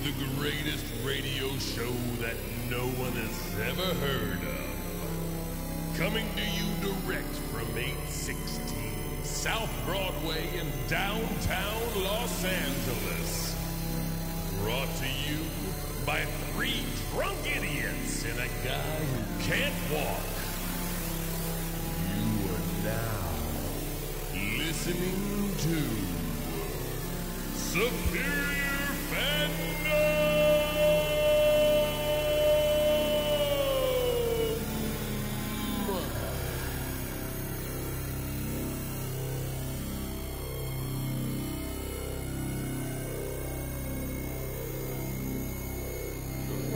the greatest radio show that no one has ever heard of. Coming to you direct from 816 South Broadway in downtown Los Angeles. Brought to you by 3 drunk idiots and a guy who can't walk. You are now listening to Superior Fandom!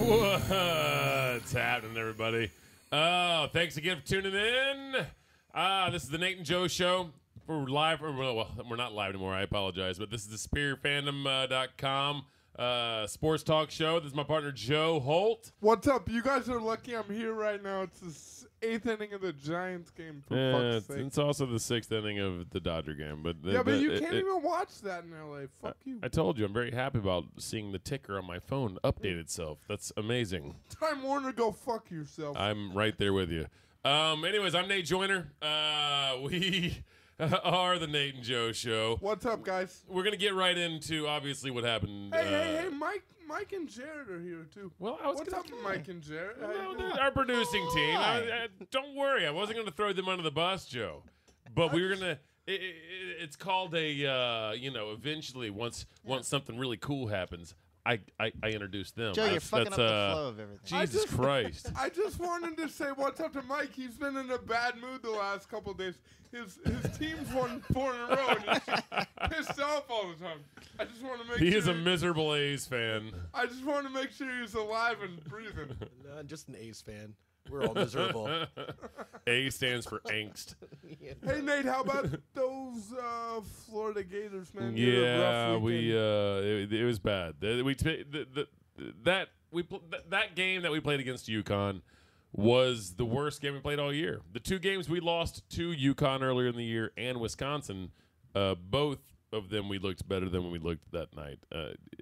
What's happening, everybody? Oh, thanks again for tuning in. This is the Nate and Joe Show. We're live. Well, we're not live anymore. I apologize. But this is the SuperiorFandom.com sports talk show. This is my partner, Joe Holt. What's up? You guys are lucky I'm here right now. It's the 8th inning of the Giants game, for fuck's sake. It's also the 6th inning of the Dodger game. But but you can't even watch that in L.A. Fuck you. I told you, I'm very happy about seeing the ticker on my phone update itself. That's amazing. Time Warner, go fuck yourself. I'm right there with you. Anyways, I'm Nate Joyner. We are the Nate and Joe Show. What's up, guys? We're going to get right into, obviously, what happened. Hey, Mike and Jared are here, too. Well, I was What's up, Mike and Jared? Well, they're our producing team. Don't worry. I wasn't going to throw them under the bus, Joe. But we were going to... It's called a, eventually, once something really cool happens, I introduce them. Joe, you're fucking up the flow of everything. Jesus Christ. I just wanted to say what's up to Mike. He's been in a bad mood the last couple of days. His team's won 4 in a row, and he's just pissed off all the time. I just want to make sure... He is a miserable A's fan. I just want to make sure he's alive and breathing. No, I'm just an A's fan. We're all miserable. A stands for angst. Hey, Nate, how about those Florida Gators, man? Yeah, it was bad. That game that we played against UConn was the worst game we played all year. The 2 games we lost to UConn earlier in the year and Wisconsin, both of them we looked better than when we looked that night.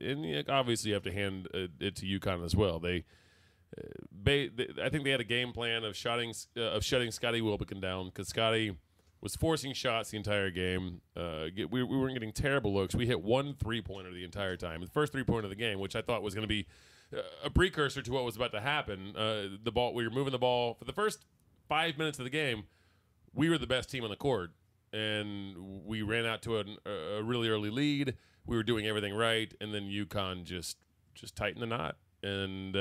And obviously you have to hand it to UConn as well. I think they had a game plan of shutting Scotty Wilbekin down because Scotty was forcing shots the entire game. We weren't getting terrible looks. We hit 1 3-pointer the entire time. The first 3-pointer of the game, which I thought was going to be a precursor to what was about to happen. We were moving the ball for the first 5 minutes of the game. We were the best team on the court, and we ran out to a really early lead. We were doing everything right, and then UConn just tightened the knot. And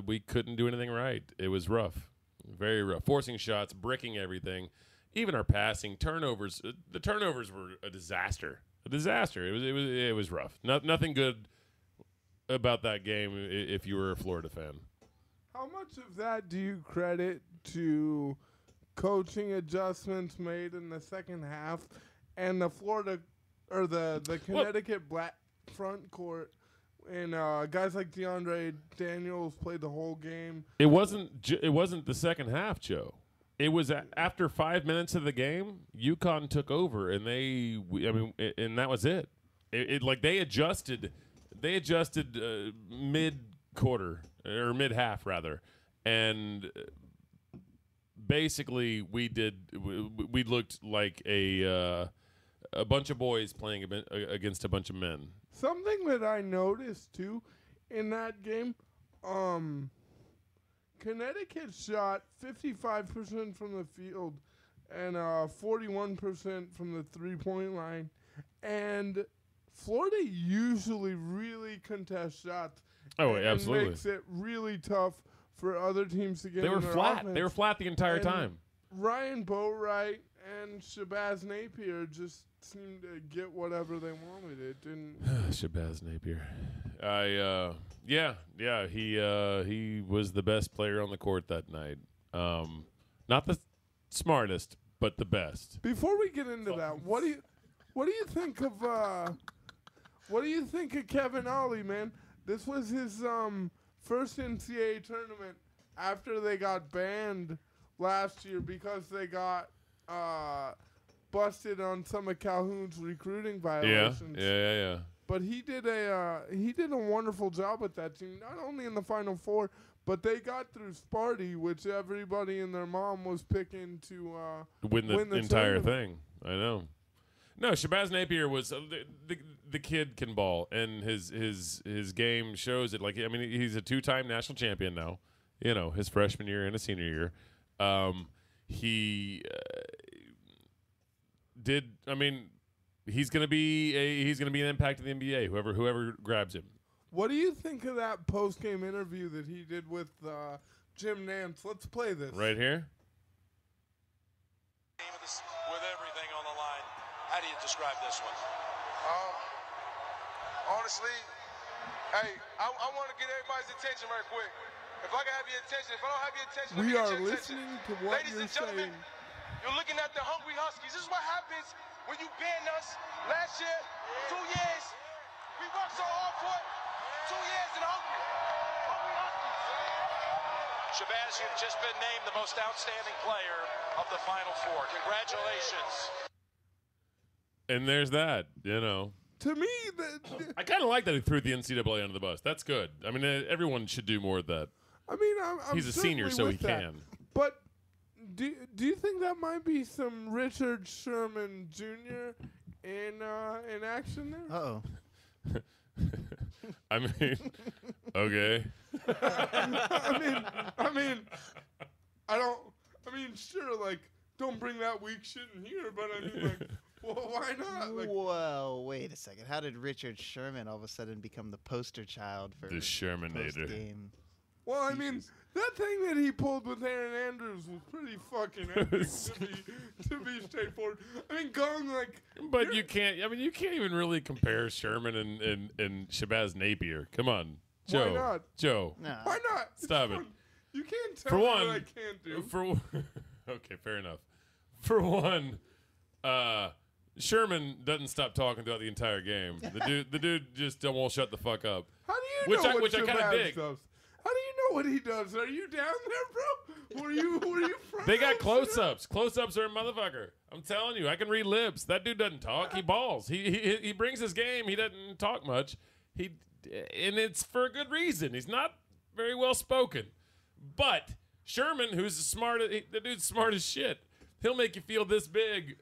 we couldn't do anything right. It was rough, very rough. Forcing shots, bricking everything, even our passing, turnovers. The turnovers were a disaster. It was rough. Nothing good about that game if you were a Florida fan. How much of that do you credit to coaching adjustments made in the second half and the Florida or the Connecticut black front court? And guys like DeAndre Daniels played the whole game. It wasn't the second half, Joe. It was after 5 minutes of the game, UConn took over, and and that was it. They adjusted mid quarter or mid half rather, and basically we looked like a bunch of boys playing against a bunch of men. Something that I noticed, too, in that game, Connecticut shot 55% from the field and 41% from the three-point line. And Florida usually really contests shots. Oh, absolutely. And makes it really tough for other teams to get They were in their flat. offense. They were flat the entire time. Ryan Boatwright and Shabazz Napier just seemed to get whatever they wanted. It didn't. Shabazz Napier. He was the best player on the court that night. Not the smartest, but the best. Before we get into that, what do you think of Kevin Ollie, man? This was his first NCAA tournament after they got banned last year because they got busted on some of Calhoun's recruiting violations. Yeah. but he did a wonderful job with that team. Not only in the Final Four, but they got through Sparty, which everybody and their mom was picking to win the entire tournament. thing. I know. No, Shabazz Napier was the kid can ball, and his game shows it. Like, I mean, he's a 2-time national champion now. You know, his freshman year and his senior year. He did. I mean, he's gonna be an impact in the NBA. Whoever grabs him. What do you think of that post-game interview that he did with Jim Nance? Let's play this. Right here. With everything on the line, how do you describe this one? Honestly, hey, I want to get everybody's attention right quick. If I can have your attention, if I don't have your attention, let me We get are your attention. listening to what Ladies you're and gentlemen, saying. you're looking at the Hungry Huskies. This is what happens when you ban us. Last year, 2 years, we worked so hard for it. 2 years and hungry. Hungry Huskies. Shabazz, you've just been named the most outstanding player of the Final Four. Congratulations. And there's that. You know. To me, I kind of like that he threw the NCAA under the bus. That's good. I mean, everyone should do more of that. I mean, I'm He's a senior, so certainly he with that. can. But do you think that might be some Richard Sherman Jr. in action there? Uh-oh. I mean, okay. I mean, sure, like, don't bring that weak shit in here, but I mean, like, well, why not? Like, Well, wait a second. How did Richard Sherman all of a sudden become the poster child for The Shermanator. post-game? well, I mean, that thing that he pulled with Aaron Andrews was pretty fucking epic, to be straightforward. I mean, going like, But you can't. I mean, you can't even really compare Sherman and Shabazz Napier. Come on, Joe. Why not? Joe. No. why not? It's Stop it. fun. You can't tell For me one, what I can't do. Okay, fair enough. For one, Sherman doesn't stop talking throughout the entire game. The dude just won't shut the fuck up. How do you know which I what kinda Shabazz dig. does? How do you know what he does? Are you down there, bro? Were you from? They got Amsterdam? close-ups. Close-ups are a motherfucker. I'm telling you, I can read lips. That dude doesn't talk. He balls. He brings his game. He doesn't talk much. And it's for a good reason. He's not very well spoken. But Sherman, who's the dude's smart as shit. He'll make you feel this big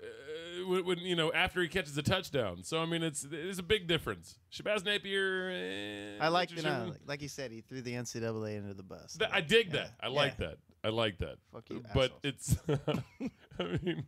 when after he catches a touchdown. So I mean, it's a big difference. Shabazz Napier. I like Richard the Sherman. like you said, he threw the NCAA under the bus. I dig that. Yeah. I like that. I like that. Fuck you, But assholes. it's, I mean,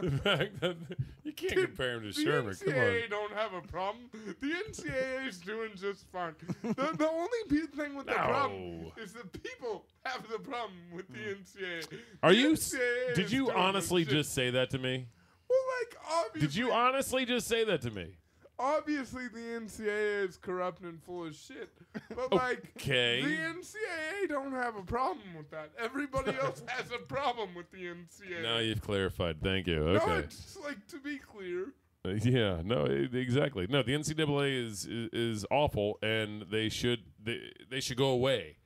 the fact that you can't compare him to The Sherman. Come on. NCAA don't have a problem. The NCAA is doing just fine. The only thing with the problem No. is that people have the problem with the NCAA. Are The you? NCAA Did is you doing honestly shit. just say that to me? Well, like, obviously. Did you honestly just say that to me? Obviously, the NCAA is corrupt and full of shit. But, like, Okay. the NCAA don't have a problem with that. Everybody else has a problem with the NCAA. Now you've clarified. Thank you. No, Okay. it's like, to be clear. Yeah. No. Exactly. No. The NCAA is awful, and they should go away.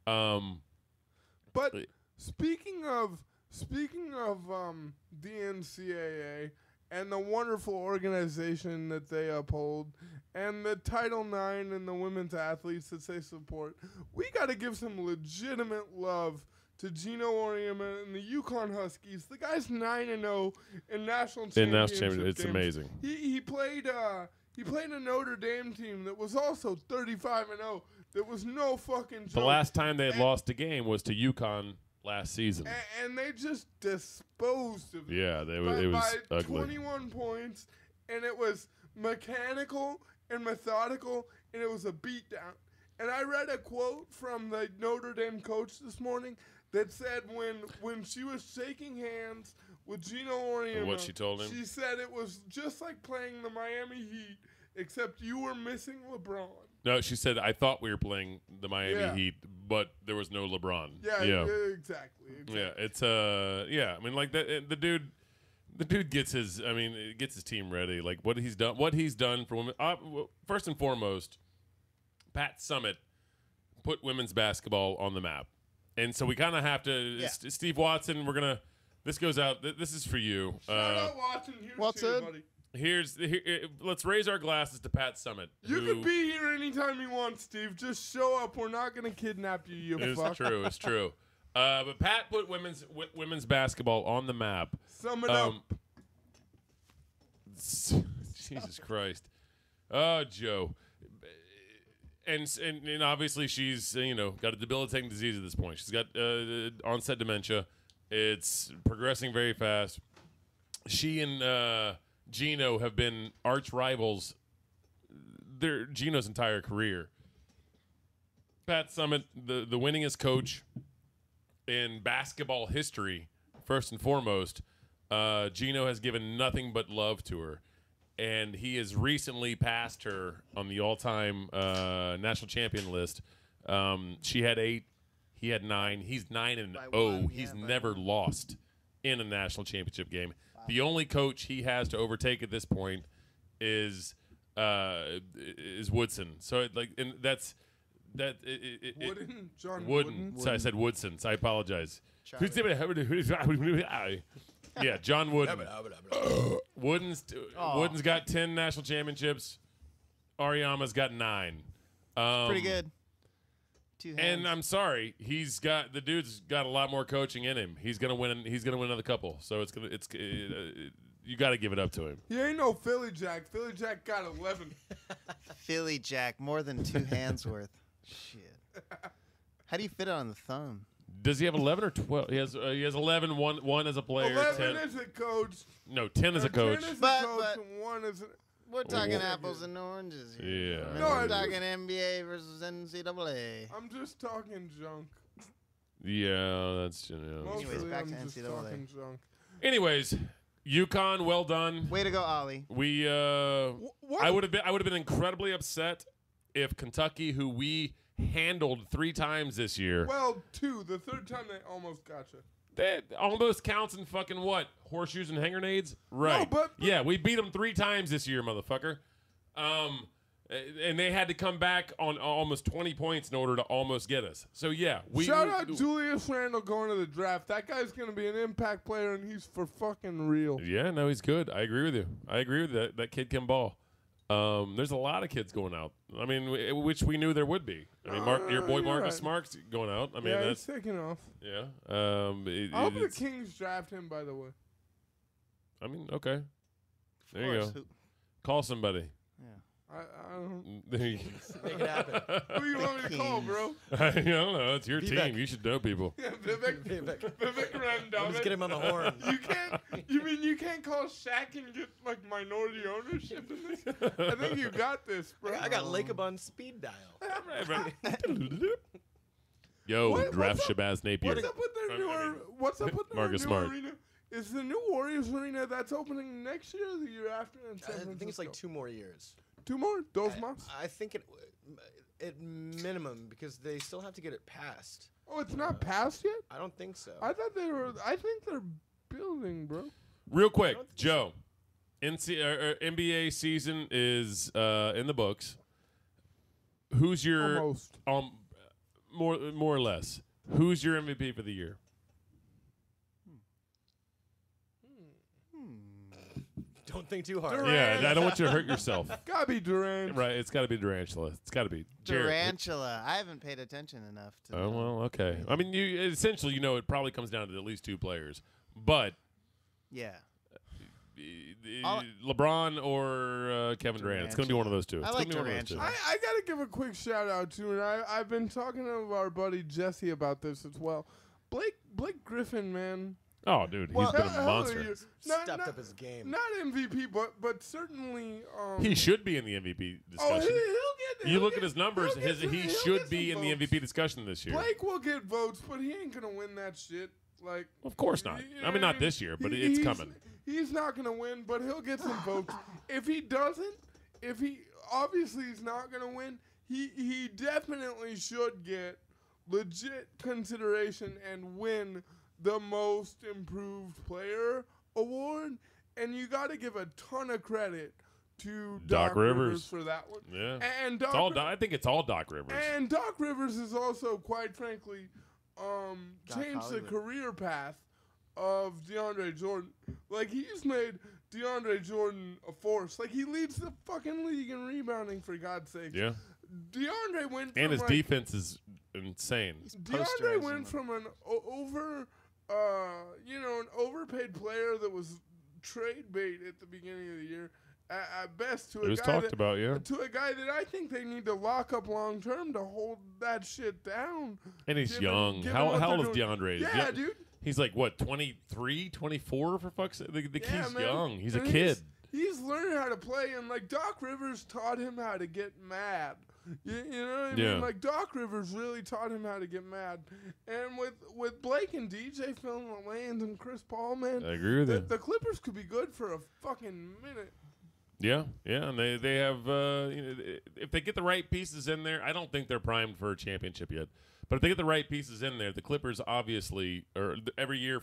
But speaking of the NCAA and the wonderful organization that they uphold and the Title IX and the women's athletes that they support, we got to give some legitimate love to Gino Auriemma and the UConn Huskies. The guy's 9-0 in national championship It's games. amazing. He played a Notre Dame team that was also 35-0. There was no fucking joke. The last time they had lost a game was to UConn last season. And they just disposed of it. Yeah, it was by ugly. 21 points, and it was mechanical and methodical, and it was a beatdown. And I read a quote from the Notre Dame coach this morning that said when she was shaking hands with Gino Auriemma, What she told him? she said it was just like playing the Miami Heat, except you were missing LeBron. No, she said, I thought we were playing the Miami Yeah. Heat, but there was no LeBron. Yeah, exactly. Yeah, it's I mean, like that. The dude gets his team ready. Like what he's done for women. First and foremost, Pat Summitt put women's basketball on the map, and so we kind of have to. Yeah. Steve Watson, this goes out. This is for you. Shout out Watson. Here's Watson. to you, buddy. let's raise our glasses to Pat Summitt. You can be here anytime you want, Steve. Just show up. We're not gonna kidnap you. You fuck. It's true. It's true. But Pat put women's basketball on the map. Sum it up. Jesus Christ. Oh, Joe. And obviously she's got a debilitating disease at this point. She's got onset dementia. It's progressing very fast. She and Gino have been arch rivals Gino's entire career. Pat Summitt, the winningest coach in basketball history, first and foremost. Gino has given nothing but love to her. And he has recently passed her on the all-time national champion list. She had 8. He had 9. He's 9-0. He's never lost in a national championship game. Wow. The only coach he has to overtake at this point is Woodson. So that's that. John Wooden. So I said Woodson. So I apologize. Yeah, John Wooden. Wooden's got 10 national championships. Ariyama's got 9. Pretty good. 2 hands. And I'm sorry, the dude's got a lot more coaching in him. He's gonna win. He's gonna win another couple. So you got to give it up to him. He ain't no Philly Jack. Philly Jack got 11. Philly Jack, more than 2 hands worth. Shit. How do you fit it on the thumb? Does he have 11 or 12? He has 11. One as a player. 11 10 as a coach. No, 10 as a coach. 10 as But- a coach but- and 1 as a... We're talking apples and oranges here. Yeah. I mean, No, we're I talking NBA versus NCAA. I'm just talking junk. Yeah, that's Mostly back to I'm just NCAA. talking junk. Anyways, UConn, well done. Way to go, Ollie. We What? I would have been incredibly upset if Kentucky, who we handled 3 times this year, Well, 2. The third time they almost got you. that almost counts in fucking what? Horseshoes and hanger nades? Right. No, but- yeah, we beat them 3 times this year, motherfucker. And they had to come back on almost 20 points in order to almost get us. So yeah, Shout out Julius Randle going to the draft. That guy's going to be an impact player, and he's for fucking real. Yeah, no, he's good. I agree with you. I agree with that. That kid can ball. There's a lot of kids going out. I mean, which we knew there would be. I mean, your boy you're Marcus right. Smart's going out. I mean, Yeah, that's he's taking off. yeah. I hope the Kings draft him, by the way. I mean, okay. There you Of go. course. Call somebody. I don't... There you Make it happen. Who you want me to call, bro? I don't know. It's your Vivek. team. You should know people. Yeah, Vivek Randall. Just get him on the horn. You can't. You mean you can't call Shaq and get like minority ownership in this? I think you got this, bro. I got Lakebon speed dial. Yo, What- draft what's up- Shabazz Napier. What's up with their new? What's up with their Marcus new Smart. arena? Is the new Warriors arena that's opening next year or the year after in San I Francisco? think it's like 2 more years. 2 more. 2 months. I think at minimum, because they still have to get it passed. Oh, it's not passed yet. I don't think so. I thought they were. I think they're building, bro. Real quick, Joe. NBA season is in the books. Who's your Almost. more or less? Who's your MVP for the year? Don't think too hard. Durant. Yeah, I don't want you to hurt yourself. Gotta be Durant. Right, it's got to be Durantula. It's got to be Jared. Tarantula. I haven't paid attention enough to Oh know. well, okay. I mean, you essentially, it probably comes down to at least 2 players, but Yeah. LeBron or Kevin Durant. It's going to be one of those 2. It's I gonna like be one of those two. Durant. I gotta give a quick shout out to, and I've been talking to our buddy Jesse about this as well. Blake Griffin, man. Oh, dude, he's Well, been a hell monster. of a Stepped Not- up his game. Not MVP, but certainly. He should be in the MVP discussion. Oh, he'll get. You he'll look get- at his numbers. he'll get some- He he'll should get be in some the votes. MVP discussion this year. Blake will get votes, but he ain't gonna win that shit. Like, Of course not. you I know mean, what not this year, but He- it's he's- coming. He's not gonna win, but he'll get some votes. If he doesn't, obviously he's not gonna win. He definitely should get legit consideration and win the most improved player award. And you got to give a ton of credit to Doc Doc Rivers. for that one. Yeah. And It's Doc all. Ri- I think it's all Doc Rivers. and Doc Rivers has also, quite frankly, changed the Hollywood. career path of DeAndre Jordan. Like, he's made DeAndre Jordan a force. Like, he leads the fucking league in rebounding, for God's sake. Yeah. DeAndre went from, And his like, defense is insane. DeAndre went from an an overpaid player that was trade bait at the beginning of the year, at best, to It a was guy talked about, yeah. to a guy that I think they need to lock up long term to hold that shit down. And he's Given- young. given How what old they're is doing. DeAndre? Yeah, dude. He's like, what, 23, 24 for fuck's sake? The Yeah, kid's man. young. He's a And kid. He's learning how to play, and like Doc Rivers taught him how to get mad. You know what I Yeah. mean? Like Doc Rivers really taught him how to get mad. And with Blake and DJ filling the lanes and Chris Paul, man, I agree with you. the Clippers could be good for a fucking minute. Yeah, and they have if they get the right pieces in there, I don't think they're primed for a championship yet. But if they get the right pieces in there, the Clippers obviously, or every year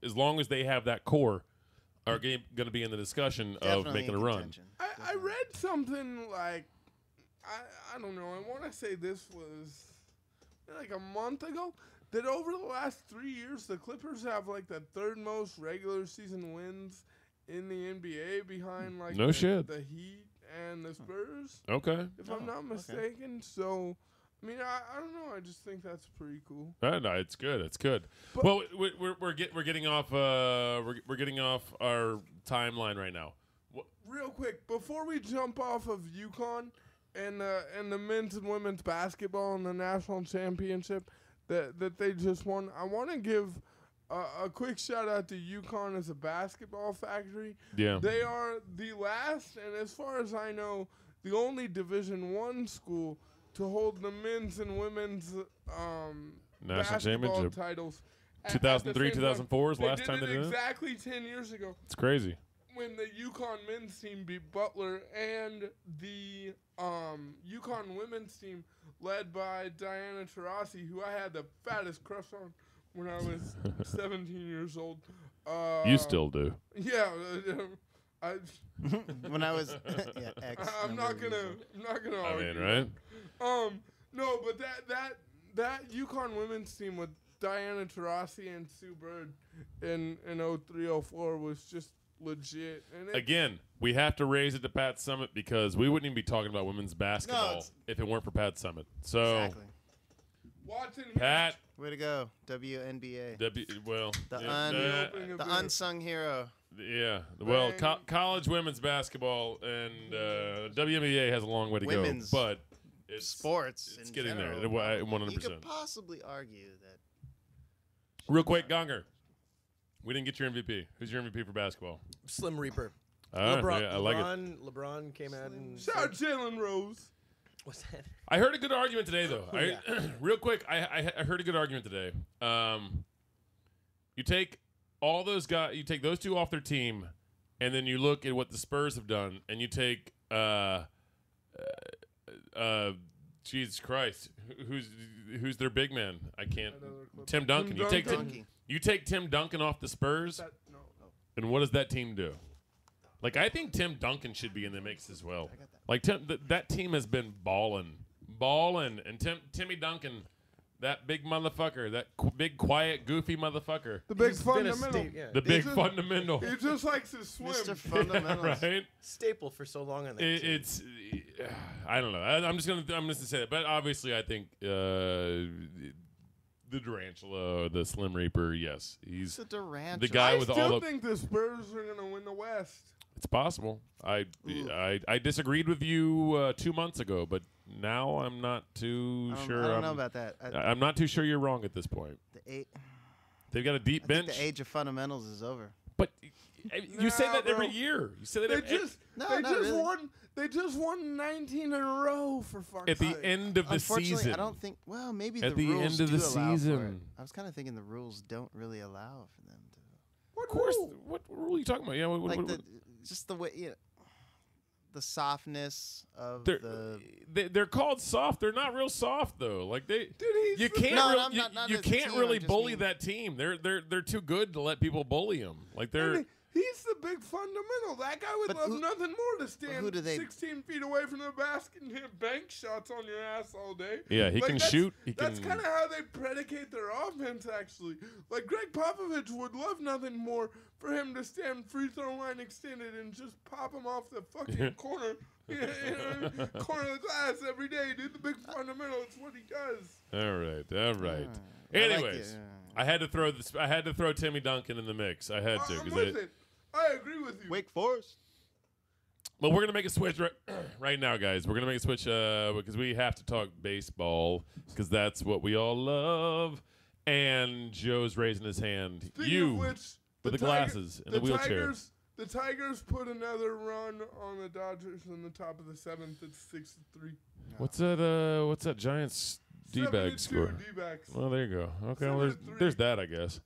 as long as they have that core, are going to be in the discussion of Definitely making a in run. contention. I read something like, I don't know, I want to say this was like a month ago, that over the last 3 years, the Clippers have like the third most regular season wins in the NBA behind like No shit. the Heat and the Spurs, Okay. if I'm not mistaken. So, I mean, I don't know. I just think that's pretty cool. No, it's good. It's good. But- Well, we're getting off we're getting off our timeline right now. Real quick, before we jump off of UConn and the men's and women's basketball and the national championship that they just won, I want to give a quick shout out to UConn as a basketball factory. Yeah. They are the last, and as far as I know, the only Division I school to hold the men's and women's National basketball championship. titles. 2003, 2004 is the last time they did did it? exactly 10 years ago, It's crazy. when the UConn men's team beat Butler and the UConn women's team led by Diana Taurasi, who I had the fattest crush on when I was 17 years old. You still do. Yeah. When I was X I'm number not of gonna years old. I'm not gonna I argue. mean, right? No, but that UConn women's team with Diana Taurasi and Sue Bird in 03-04 was just legit. And Again, we have to raise it to Pat Summitt because we wouldn't even be talking about women's basketball it's- if it weren't for Pat Summitt. So, Exactly. Watson Pat, Way to go, WNBA. well, The Opening the of beer. unsung hero. yeah. Well, Bang. college women's basketball and WNBA has a long way to Women's go, but it's Sports. It's in getting there. general, probably. 100%. You could possibly argue that. Real quick, Gonger. We didn't get your MVP. Who's your MVP for basketball? Slim Reaper. LeBron, yeah, I like it. LeBron came out and Shout out Jalen Rose. what's that? I heard a good argument today, though. Yeah. Real quick, I heard a good argument today. You take all those guys, you take those two off their team, and then you look at what the Spurs have done, and you take Jesus Christ, who's their big man? I can't. Tim Duncan. Tim Duncan. You take Tim Duncan off the Spurs, No. and what does that team do? Like, I think Tim Duncan should be in the mix as well. Like, that team has been balling, and Timmy Duncan, that big motherfucker, that big, quiet, goofy motherfucker, The big He's been a fundamental. the big just- fundamental, He just likes to swim. Mr. Fundamentals. right? Staple for so long on that team. It's, I don't know. I'm just gonna say that, but obviously, I think the Durantula, the Slim Reaper, yes, he's It's a Durant. the guy I with still all the. think the Spurs are going to win the West. It's possible. I disagreed with you 2 months ago, but now I'm not too sure. I don't know about that. I'm not too sure you're wrong at this point. They've got a deep I bench, think the age of fundamentals is over. but you say Nah, that every bro. year. You say that They every, just No, they not just really. won. They just won 19 in a row for fuck's at the sake. end of the Unfortunately, season. I don't think. Well, maybe At the the rules end of the do allow for it. season. I was kind of thinking the rules don't really allow for them to. What Of course. rule? What rule are you talking about? Yeah, Like just the way, the softness of they're, the. they're called soft. They're not real soft though. Like they, Dude, he's you the can't, No, really, I'm not you as a can't team, really I just bully mean- that team. They're too good to let people bully them. Like they're He's the big fundamental. That guy would But love who- nothing more to stand who do they- 16 feet away from the basket and hit bank shots on your ass all day. Yeah, he can that's- shoot. That's kind of how they predicate their offense, actually. Like, Greg Popovich would love nothing more for him to stand free throw line extended and just pop him off the fucking corner. Corner of the glass every day, dude. The big fundamental. It's what he does. All right. I like Anyways, it. I had to throw this. I had to throw Timmy Duncan in the mix. I had to. I'm 'cause with it. I agree with you. Wake Forest. Well, we're gonna make a switch right now, guys. We're gonna make a switch because we have to talk baseball because that's what we all love. And Joe's raising his hand. Speaking of which, with the glasses and the wheelchair. The Tigers put another run on the Dodgers in the top of the seventh. It's 6-3. What's that? What's that Giants D-bag score? D-backs. Well, there you go. Okay, well, 7-3. there's that, I guess.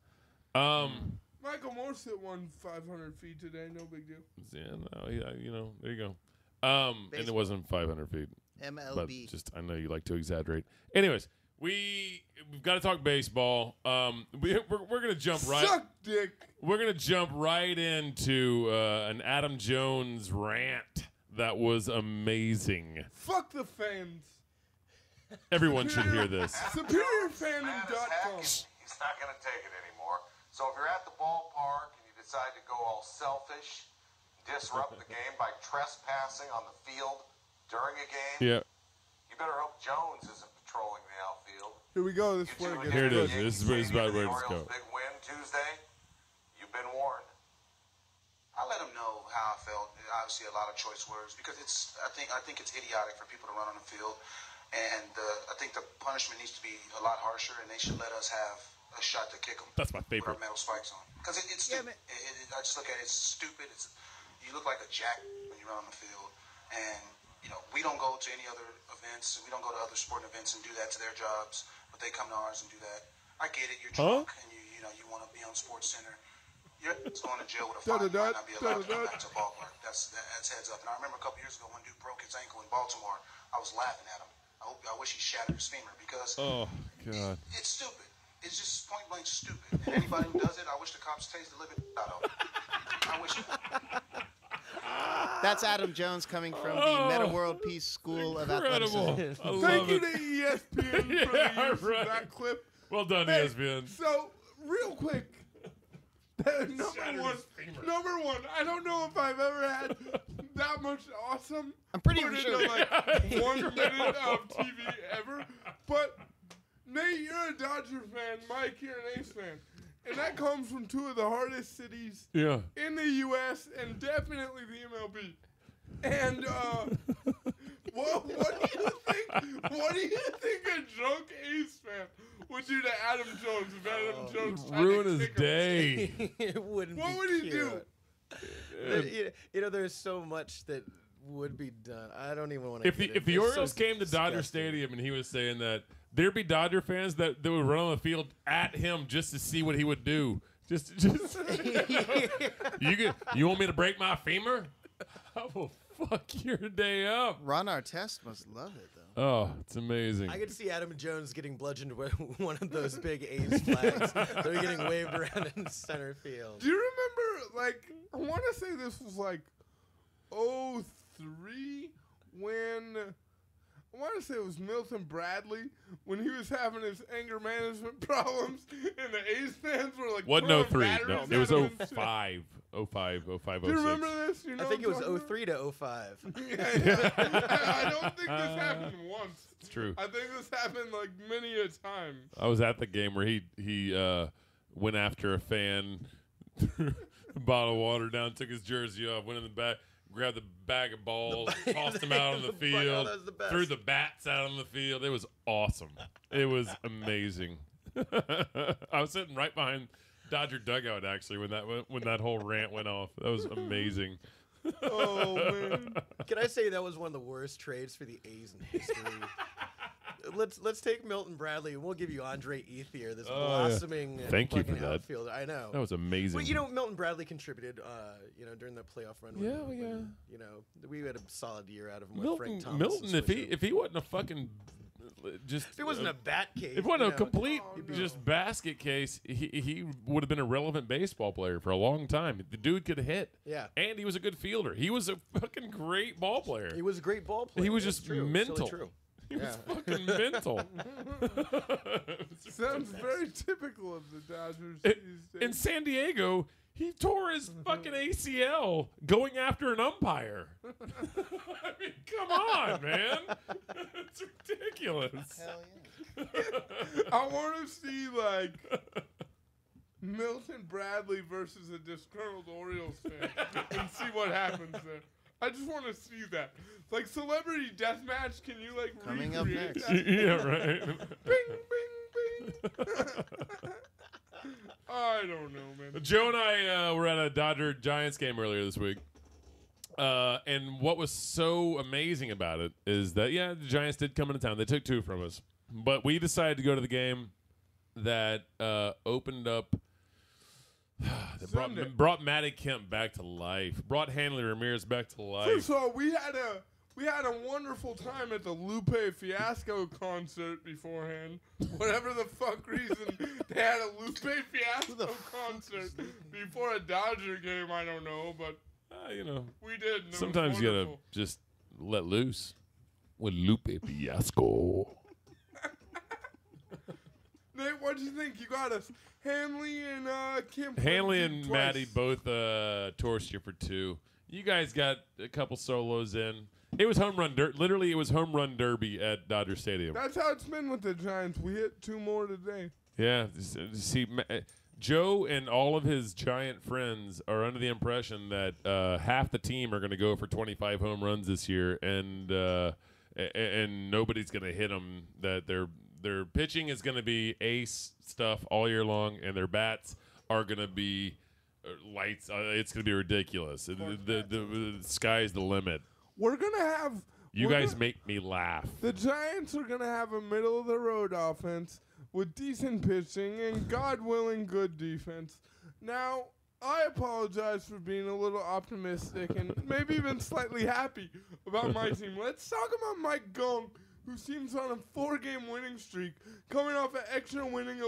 Michael Morse hit one 500 feet today. No big deal. Yeah, no, there you go. And it Baseball. wasn't 500 feet. But MLB. just, I know you like to exaggerate. Anyways, we've got to talk baseball. We're gonna jump right. Suck dick. We're gonna jump right into an Adam Jones rant that was amazing. Fuck the fans. Everyone should hear this. SuperiorFandom.com. He's not going to take it anymore. So if you're at the ballpark and you decide to go all selfish, disrupt the game by trespassing on the field during a game, Yeah, you better hope Jones isn't patrolling the outfield. Here we go. This is where it gets Here it good. is. This is about where it's Orioles' going. big win Tuesday. You've been warned. I let him know how I felt. Obviously, a lot of choice words because I think it's idiotic for people to run on the field, and I think the punishment needs to be a lot harsher, and they should let us have a shot to kick them. That's my With favorite. our metal spikes on, because it's Yeah, stupid. I just look at it. It's stupid. You look like a jack when you run on the field, and we don't go to any other events. We don't go to other sporting events and do that to their jobs, but they come to ours and do that. I get it. You're drunk and you want to be on Sports Center. You're going to jail with a fine. You might not be allowed to come back to the ballpark. That's heads up. And I remember a couple years ago when dude broke his ankle in Baltimore. I was laughing at him. I wish he shattered his femur because Oh God. it's stupid. It's just point blank stupid. And anybody who does it, I wish the cops tased the living out of them. I wish. That's Adam Jones coming from the Meta World Peace School of Incredible. Athleticism. I love Thank you it. to ESPN for the Yeah, use right. of that clip. Well done, Hey, ESPN. So, real quick. Number one, I don't know if I've ever had that much awesome. I'm pretty put sure. into, like 1 minute of TV ever. But Nate, you're a Dodger fan. Mike, you're an A's fan. And that comes from two of the hardest cities Yeah. in the U.S. and definitely the MLB. And what do you think? What do you think a drunk A's fan would do to Adam Jones if Adam Jones tried Ruin to his kick him? day. It wouldn't What be would he cute. do? There's so much that would be done. I don't even want to. If the Orioles came to Dodger Stadium and he was saying that, there'd be Dodger fans that would run on the field at him just to see what he would do. Just you want me to break my femur? I will fuck your day up. Ron Artest must love it, though. Oh, it's amazing. I could see Adam Jones getting bludgeoned with one of those big A's flags that are getting waved around in center field. Do you remember, like, I want to say this was like 03 when, I want to say it was Milton Bradley when he was having his anger management problems and the A's fans were like, Wasn't throwing 03. No, batteries it was at him and shit. 05. 05, 05, Do you 06. remember this? You know I think it what was I'm talking 03 to 05. about? Yeah. I don't think this happened once. It's true. I think this happened like many a time. I was at the game where he went after a fan, threw a bottle of water down, took his jersey off, went in the back, grabbed the bag of balls, tossed them out on the Oh, field, that was the best. threw the bats out on the field. It was awesome. It was amazing. I was sitting right behind Dodger dugout actually when that whole rant went off. That was amazing. Oh, man. Can I say that was one of the worst trades for the A's in history? Let's take Milton Bradley and we'll give you Andre Ethier, this Oh, yeah. blossoming Thank you fucking for that. outfielder. I know. That was amazing. Well, Milton Bradley contributed, during the playoff run. Yeah, when, we had a solid year out of him with Milton, Frank Thomas. Milton, and if Swisher. he wasn't a fucking just If it wasn't a bat case, if it wasn't a you know. complete no. just basket case, he would have been a relevant baseball player for a long time. The dude could hit. Yeah. And he was a good fielder. He was a fucking great ball player. He was a great ball player. He was That's just true. mental. Silly true. He was fucking mental. Sounds very typical of the Dodgers In these days. San Diego, he tore his fucking ACL going after an umpire. I mean, come on, man. It's ridiculous. Hell yeah. I want to see like Milton Bradley versus a disgruntled Orioles fan and see what happens there. I just want to see that. Like celebrity deathmatch, can you like Coming up recreate next. that? Yeah, right. Bing, bing, bing. I don't know, man. Joe and I were at a Dodger-Giants game earlier this week. And what was so amazing about it is that, the Giants did come into town. They took 2 from us. But we decided to go to the game that opened up that brought Matty Kemp back to life. Brought Hanley Ramirez back to life. First of all, we had a wonderful time at the Lupe Fiasco concert beforehand. Whatever the fuck reason they had a Lupe Fiasco concert before a Dodger game, I don't know, but You know, we did. And it was sometimes you gotta wonderful. just let loose with Lupe Fiasco. Nate, what'd you think? You got us Hanley and Kim. Hanley played and twice. Matty both torched you for 2. You guys got a couple solos in. It was home run literally, it was home run derby at Dodger Stadium. That's how it's been with the Giants. We hit 2 more today. Yeah, see, Joe and all of his Giant friends are under the impression that half the team are going to go for 25 home runs this year, and nobody's going to hit them. That their pitching is going to be ace stuff all year long, and their bats are going to be lights. It's going to be ridiculous. The sky's the limit. We're gonna have. You we're guys gonna- make me laugh. The Giants are gonna have a middle of the road offense with decent pitching and, God willing, good defense. Now, I apologize for being a little optimistic and maybe even slightly happy about my team. Let's talk about Mike Gunk, who seems on a 4-game winning streak, coming off an extra winning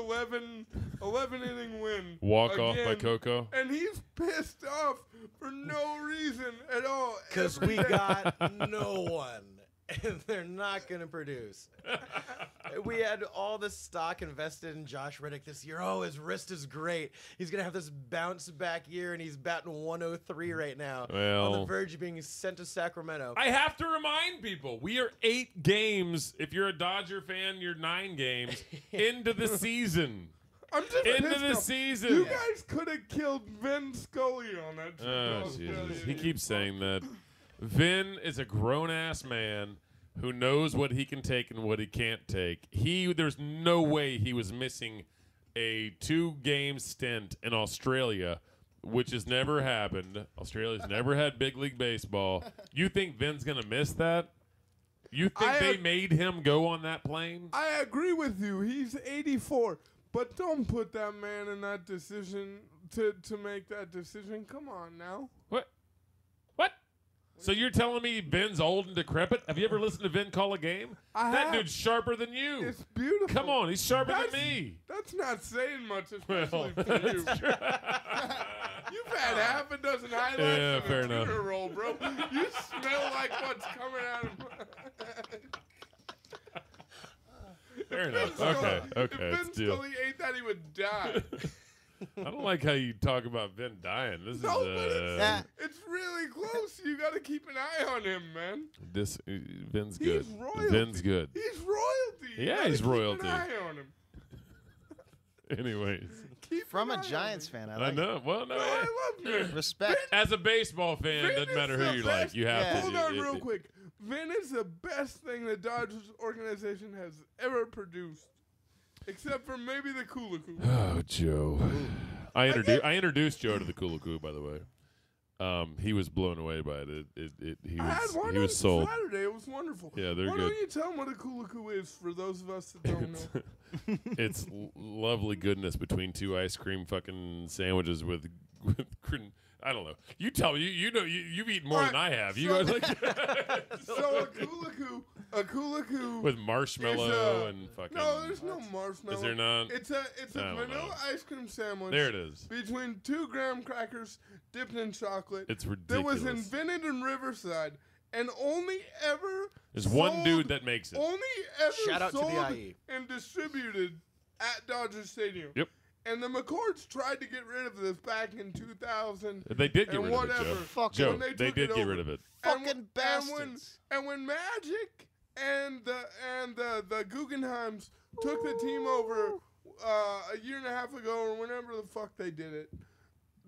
11-inning win. Walk off by again. Coco. And he's pissed off for no reason at all. Because every we day. got no one, and they're not going to produce. We had all this stock invested in Josh Reddick this year. Oh, his wrist is great. He's going to have this bounce back year, and he's batting 103 right now. On the Well, verge of being sent to Sacramento. I have to remind people, we are 8 games. If you're a Dodger fan, you're 9 games into the season. I'm just Into pissed the off. season. You guys could have killed Vin Scully on that trip. Oh, to Jesus. Australia. He keeps saying that. Vin is a grown-ass man who knows what he can take and what he can't take. There's no way he was missing a 2-game stint in Australia, which has never happened. Australia's never had big league baseball. You think Vin's going to miss that? You think they made him go on that plane? I agree with you. He's 84. But don't put that man in that decision to make that decision. Come on now. What? What? So you're telling me Vin's old and decrepit? Have you ever listened to Vin call a game? I That have. dude's sharper than you. It's beautiful. Come on, he's sharper That's- than me. That's not saying much, especially Well, for you. that's true. You've had half a dozen highlights Yeah, on fair a enough. Twitter roll, bro. You smell like what's coming out of Fair enough. Vin Scully- Okay, If it's Vin deal. Scully ate that, he would die. I don't like how you talk about Vin dying. This No, but is It's really close. You got to keep an eye on him, man. this Vin's good. He's royalty. Vin's good. He's royalty. You Yeah, gotta he's keep royalty. An eye on him. Anyways, Keep From an a eye on Giants him. fan, I I like it. know. Well, no. No, I love Vin. Respect. As a baseball fan, Vin doesn't is matter the who you like. best- You have Yeah. to. Hold on real quick. Vin is the best thing the Dodgers organization has ever produced. Except for maybe the Kula Koo. Oh, Joe. I introduced Joe to the Kula Koo, by the way. He was blown away by it. He I had one was on sold. Saturday. It was wonderful. Yeah, they're Why good. don't you tell them what a Kula Koo is for those of us that don't know? It's lovely goodness between 2 ice cream fucking sandwiches with I don't know. You tell me. You know you've eaten more than I have. You so- guys like So a Kula Koo A Kulaku with marshmallow and fucking. No, there's no marshmallow. Is there not? It's a I don't vanilla know. ice cream sandwich. There it is. Between 2 graham crackers dipped in chocolate. It's That ridiculous. was invented in Riverside and only ever. There's one sold- dude that makes it. Only ever Shout out to the sold IE. and distributed at Dodger Stadium. Yep. And the McCords tried to get rid of this back in 2000. They did get and rid whatever. of it, Joe. Fucking- Joe, when they they took did it get over. rid of it. Fucking bastards. And when Magic and the Guggenheims took the team over a year and a half ago or whenever the fuck they did it,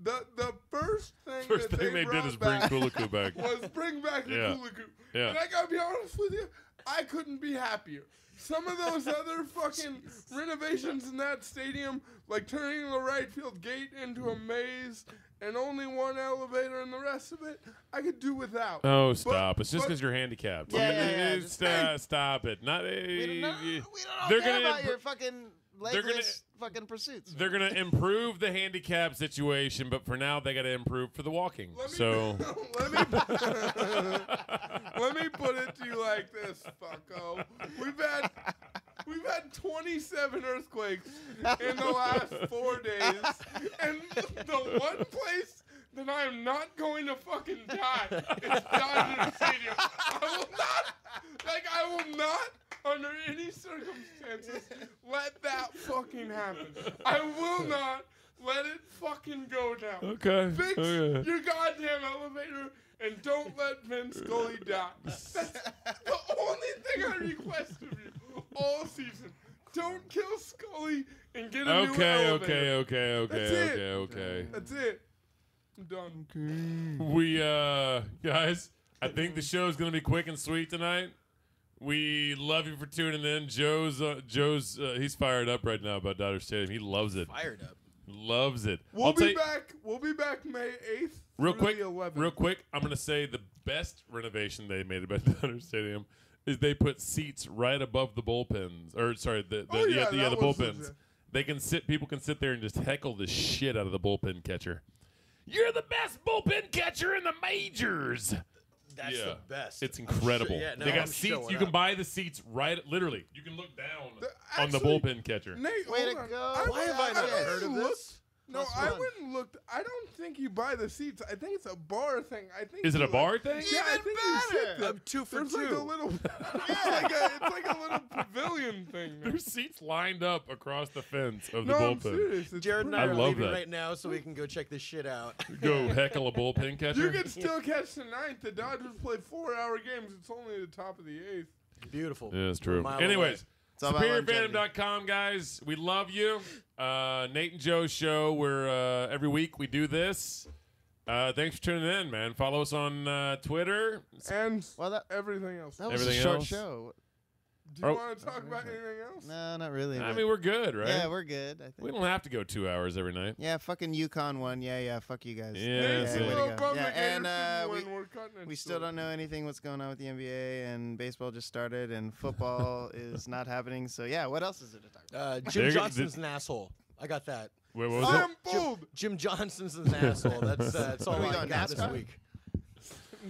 the first thing First that thing they did brought is bring back Kulaku back. was bring back the Yeah. Kulaku. Yeah. And I gotta be honest with you, I couldn't be happier. Some of those other fucking renovations in that stadium, like turning the right field gate into a maze and only one elevator and the rest of it, I could do without. Oh, stop! It's just but- because you're handicapped. Yeah, It's, yeah. stop it. Not. We don't They're care gonna about impro- your fucking they're gonna- legless fucking pursuits. They're gonna improve the handicap situation, but for now they got to improve for the walking. Let me, So let me put it to you like this, fucko. We've had 27 earthquakes in the last 4 days, and the one place that I am not going to fucking die is Dodger Stadium. I will not, under any circumstances, let that fucking happen. I will not let it fucking go down. okay. Fix okay. your goddamn elevator and don't let Vince Scully die. That's the only thing I request of you all season. Don't kill Scully and get a new elevator. Okay. That's it. I'm done. We guys, I think the show's gonna be quick and sweet tonight. We love you for tuning in. Joe's he's fired up right now about Dodger Stadium. He loves it. Fired up. Loves it. We'll be back May 8th. Real through quick, the 11th. real quick. I'm gonna say the best renovation they made about Dodger Stadium is they put seats right above the bullpens, or sorry, the Oh, yeah, the that was bullpens. legit. They can people can sit there and just heckle the shit out of the bullpen catcher. You're the best bullpen catcher in the majors. That's Yeah. the best. It's incredible. Yeah, no, they got I'm seats. showing You can up. buy the seats right. Literally, you can look down on the Actually, bullpen catcher. Nate, Way hold to on. go. Why have I not heard of looked- this? No, Plus I one. went and looked. I don't think you buy the seats. I think it's a bar thing. I think. Is it you, a bar thing? Yeah, I Even think you sit better. there. I'm 2 for There's 2. like a little. it's like a little pavilion thing. There's seats lined up across the fence of No, the I'm bullpen. serious. It's Jared and pretty I are love leaving that. right now so we can go check this shit out. Go heckle a bullpen catcher. You can still catch tonight. The Dodgers play 4-hour games. It's only the top of the 8th. Beautiful. Yeah, it's We're a true. mile Anyways, It's all about longevity. SuperiorFandom.com, guys. We love you. Nate and Joe's show. We're every week we do this. Thanks for tuning in, man. Follow us on Twitter. And Well, that everything else. was Everything a short else? show. Do you Oh. want to talk about anything else? No, not really. I mean, we're good, right? Yeah, we're good. I think. We don't have to go 2 hours every night. Yeah, fucking UConn won. Yeah, fuck you guys. Yeah, Nate's that's a it. way little to go. bummed Yeah, the Gators and didn't we win. We're cutting it we still short. don't know anything what's going on with the NBA, and baseball just started, and football is not happening. So yeah, what else is there to talk about? Jim They're- Johnson's an asshole. I got that. Wait, what was I it? am bold. Jim Johnson's an asshole. That's all Are we I going got this NASCAR? week.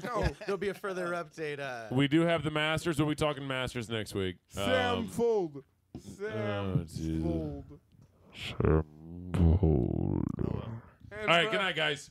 No. There'll be a further update. We do have the Masters. We'll be talking Masters next week. Sam Fold. oh, Sam Jesus. Fold. All And right, for- good night, guys.